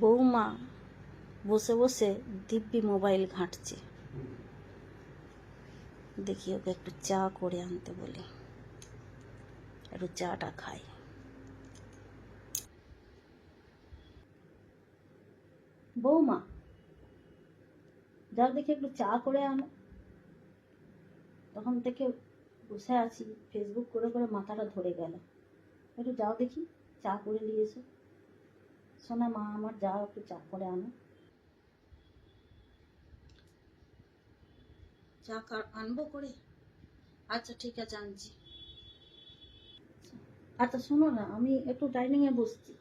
বৌমা বসে বসে দিব্যি মোবাইল ঘাঁটছে। দেখি ওকে একটু চা করে আনতে বলি, একটু চাটা খাই। বৌমা, যাও দেখি একটু চা করে আনো। তখন থেকে বসে আছি, ফেসবুক করে করে মাথাটা ধরে গেল। একটু যাও দেখি, চা করে নিয়ে এসো। শোনা মা আমার, যাও একটু চা করে আনো। চা আনবো করে? আচ্ছা ঠিক আছে, আনছি। আচ্ছা শোনো না, আমি একটু ডাইনিংয়ে বসছি,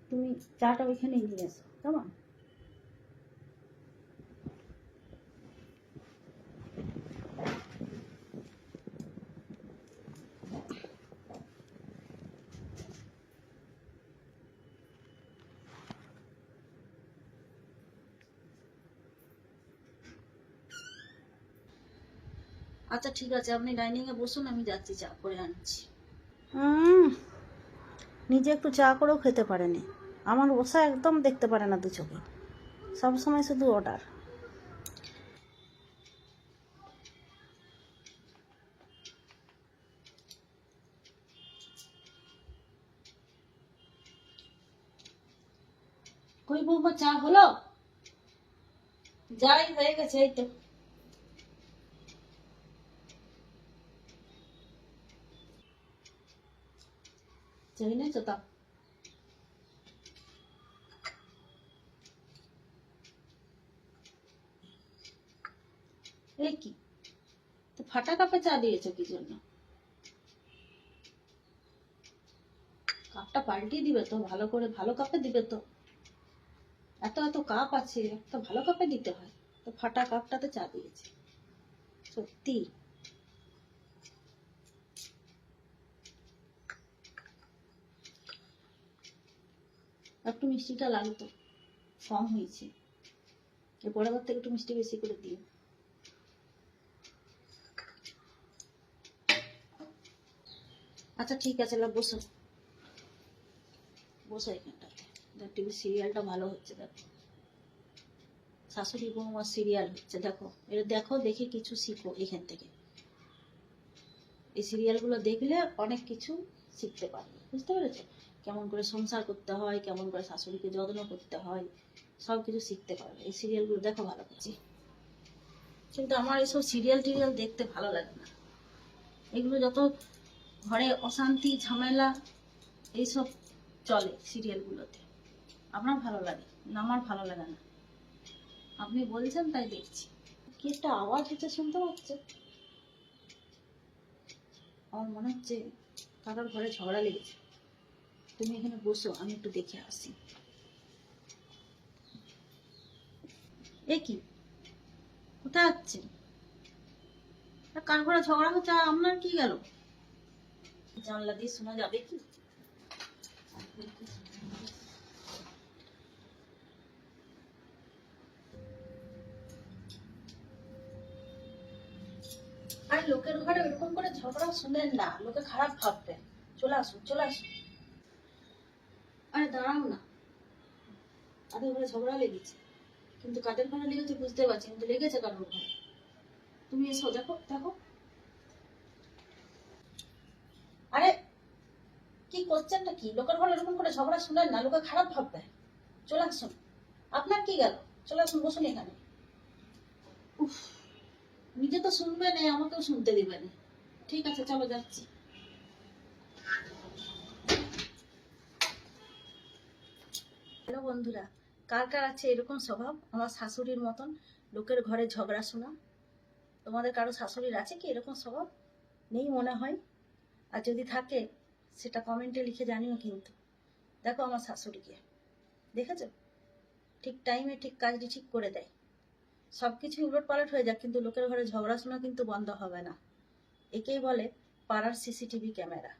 তুমি চাটা ওইখানে নিয়ে এসো কেমন? আচ্ছা ঠিক আছে, আপনি ডাইনিংয়ে বসুন, আমি যাচ্ছি, চা করে আনছি। নিজে একটু চা করেও খেতে পারেনি। আমার বসা একদম দেখতে পারে না দু চোখে, সবসময় শুধু অর্ডার। কই বৌমা, চা হলো? যাই হয়ে গেছে, এই তো। চাই না তো তা। এই কি, তো ফাটা কাপে চা দিয়েছো কি জন্য? কাপটা পাল্টিয়ে দিবে তো, ভালো করে ভালো কাপে দিবে তো। এত এত কাপ আছে, একটা ভালো কাপে দিতে হয়, তো ফাটা কাপটাতে চা দিয়েছে সত্যি। একটু মিষ্টিটা লাগতো, কম হয়েছে, পরের বার থেকে একটু মিষ্টি বেশি করে দিও। আচ্ছা ঠিক আছে, বসো বসো এখানটাতে। টিভি সিরিয়ালটা ভালো হচ্ছে, দেখো শাশুড়ি বৌমার সিরিয়াল হচ্ছে, দেখো এটা দেখো, দেখে কিছু শিখো এখান থেকে। এই সিরিয়ালগুলো দেখলে অনেক কিছু শিখতে পারবে, বুঝতে পেরেছো? কেমন করে সংসার করতে হয়, কেমন করে শাশুড়িকে যত্ন করতে হয়, সব কিছু শিখতে পারবে এই সিরিয়ালগুলো দেখো ভালো করে। কিন্তু আমার এইসব সিরিয়াল টিরিয়াল দেখতে ভালো লাগে না। এগুলো যত ঘরে অশান্তি ঝামেলা এইসব চলে সিরিয়ালগুলোতে। আপনার ভালো লাগে না? আমার ভালো লাগে না, আপনি বলছেন তাই দেখছি। কি একটা আওয়াজ হচ্ছে, শুনতে পাচ্ছে? আমার মনে হচ্ছে কারোর ঘরে ঝগড়া লেগেছে। তুমি এখানে বসো, আমি একটু দেখে আসি। এ কি, কোথায় যাচ্ছেন? কার ঘরে ঝগড়া হচ্ছে, আপনার কি গেল? জানলা দিয়ে শোনা যাবে কি? আরে লোকের ঘরে এরকম করে ঝগড়া শুনেন না, লোকে খারাপ ভাববে। চলে আসুন, চলে আসুন। আরে দাঁড়াও না, তাদের ঘরে ঝগড়া লেগেছে, কিন্তু কাদের ঘরে লেগেছে বুঝতে পারছি, কিন্তু লেগেছে কারোর ঘরে। তুমি এসো, দেখো দেখো। আরে কি করছেনটা কি? লোকের ঘরে এরকম করে ঝগড়া শুনেন না, লোকে খারাপ ভাববে। চলে আসুন। আপনার কি গেল? চলে আসুন, বসুন এখানে। উফ, নিজে তো শুনবে না, আমাকেও শুনতে দিবে না। ঠিক আছে, চলো যাচ্ছি। হ্যালো বন্ধুরা, কার কার আছে এরকম স্বভাব আমার শাশুড়ির মতন, লোকের ঘরে ঝগড়া শোনা? তোমাদের কারো শাশুড়ির আছে কি এরকম স্বভাব? নেই মনে হয়। আর যদি থাকে সেটা কমেন্টে লিখে জানিও কিন্তু। দেখো আমার শাশুড়িকে, দেখেছো? ঠিক টাইমে ঠিক কাজটি ঠিক করে দেয়। সবকিছু উলট পালট হয়ে যাক, কিন্তু লোকের ঘরে ঝগড়া শোনা কিন্তু বন্ধ হবে না। একেই বলে পাড়ার সিসিটিভি ক্যামেরা।